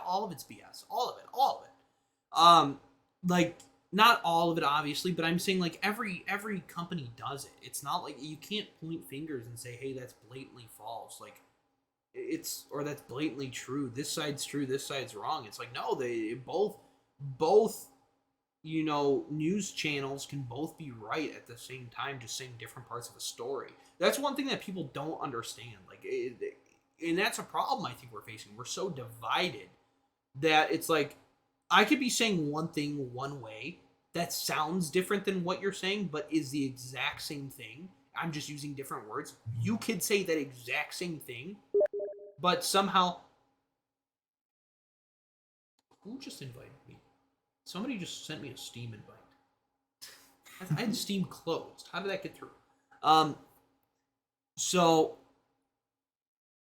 all of it's BS. All of it. All of it. Like not all of it obviously, but I'm saying like every company does it. It's not like you can't point fingers and say, "Hey, that's blatantly false." Like or that's blatantly true. This side's true, this side's wrong. It's like no, they both news channels can both be right at the same time, just saying different parts of a story. That's one thing that people don't understand. Like, and that's a problem I think we're facing. We're so divided that it's like I could be saying one thing one way, that sounds different than what you're saying, but is the exact same thing. I'm just using different words. You could say that exact same thing, but somehow. Who just invited me? Somebody just sent me a Steam invite. I had Steam closed. How did that get through? So,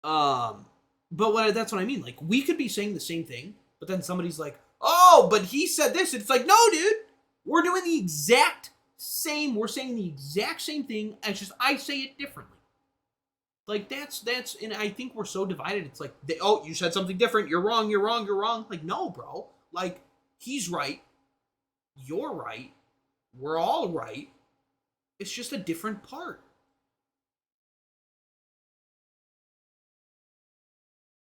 but that's what I mean. Like, we could be saying the same thing, but then somebody's like, "Oh, but he said this." It's like, no, dude, we're doing the exact same. We're saying the exact same thing. It's just I say it differently. Like that's, and I think we're so divided. It's like, oh, you said something different. You're wrong. You're wrong. You're wrong. Like, no, bro. Like, he's right. You're right. We're all right. It's just a different part.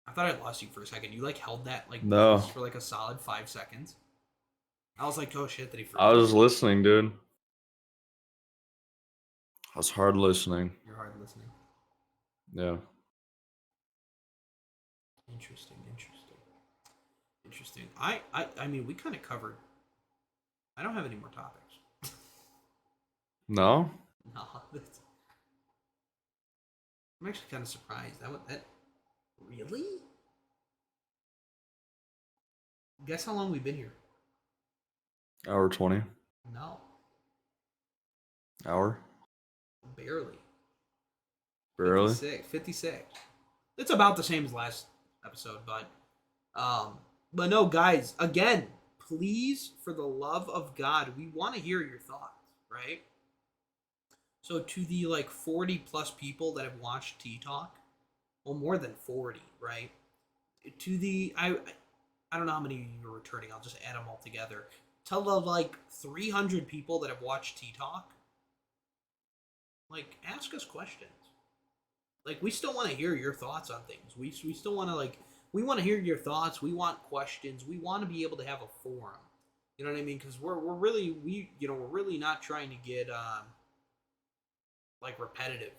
I thought I lost you for a second. You like held that like No. for like a solid 5 seconds. I was like, oh shit, that he. I was listening, dude. I was hard listening. You're hard listening. Yeah. Interesting. I mean, we kind of covered. I don't have any more topics. No? No. I'm actually kind of surprised. That really? Guess how long we've been here? Hour 20. No. Hour? Barely. Barely? 56. It's about the same as last episode, but no, guys, again, please, for the love of God, we want to hear your thoughts, right? So to the like 40 plus people that have watched Tea Talk, well, more than 40, right? To the I don't know how many you're returning. I'll just add them all together. Tell the like 300 people that have watched Tea Talk, like, ask us questions. Like, we still want to hear your thoughts on things. We still want to we want to hear your thoughts. We want questions. We want to be able to have a forum. You know what I mean? Because we're really we're really not trying to get like repetitive.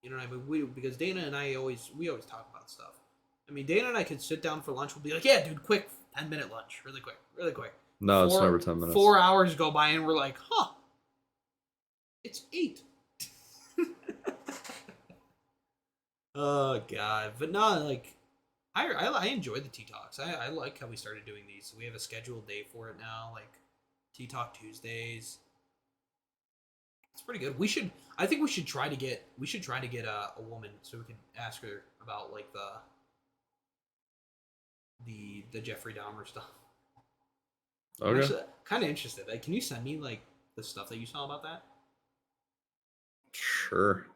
You know what I mean? Because Dana and I always talk about stuff. I mean, Dana and I could sit down for lunch. We'll be like, yeah, dude, quick, 10-minute lunch, really quick. No, it's never 10 minutes. 4 hours go by and we're like, huh, it's 8. Oh God, but no, like I enjoy the Tea Talks. I like how we started doing these. We have a scheduled day for it now, like Tea Talk Tuesdays. It's pretty good. I think we should try to get a woman so we can ask her about like the Jeffrey Dahmer stuff. Okay. I'm kind of interested. Like, can you send me like the stuff that you saw about that? Sure.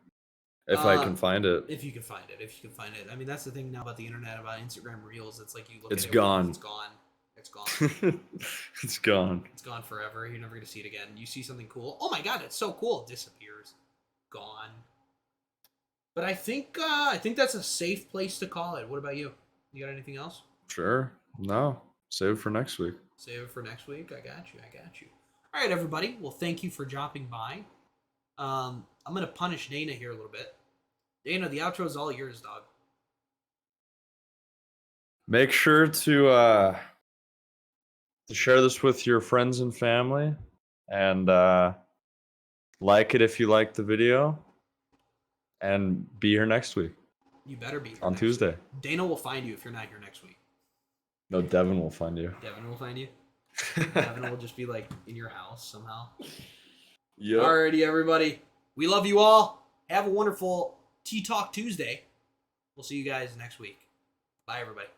If I can find it. If you can find it. I mean, that's the thing now about the internet, about Instagram Reels. It's like you look It's at it, gone. It's gone. It's gone. It's gone forever. You're never going to see it again. You see something cool. Oh my God, it's so cool. It disappears. Gone. But I think that's a safe place to call it. What about you? You got anything else? Sure. No. Save it for next week. Save it for next week. I got you. All right, everybody. Well, thank you for dropping by. I'm going to punish Dana here a little bit. Dana, the outro is all yours, dog. Make sure to share this with your friends and family, and like it if you like the video, and be here next week. You better be here on Tuesday. Week. Dana will find you if you're not here next week. No, Devin will find you. Devin will find you? Devin will just be like in your house somehow. Yep. Alrighty, everybody. We love you all. Have a wonderful Tea Talk Tuesday. We'll see you guys next week. Bye, everybody.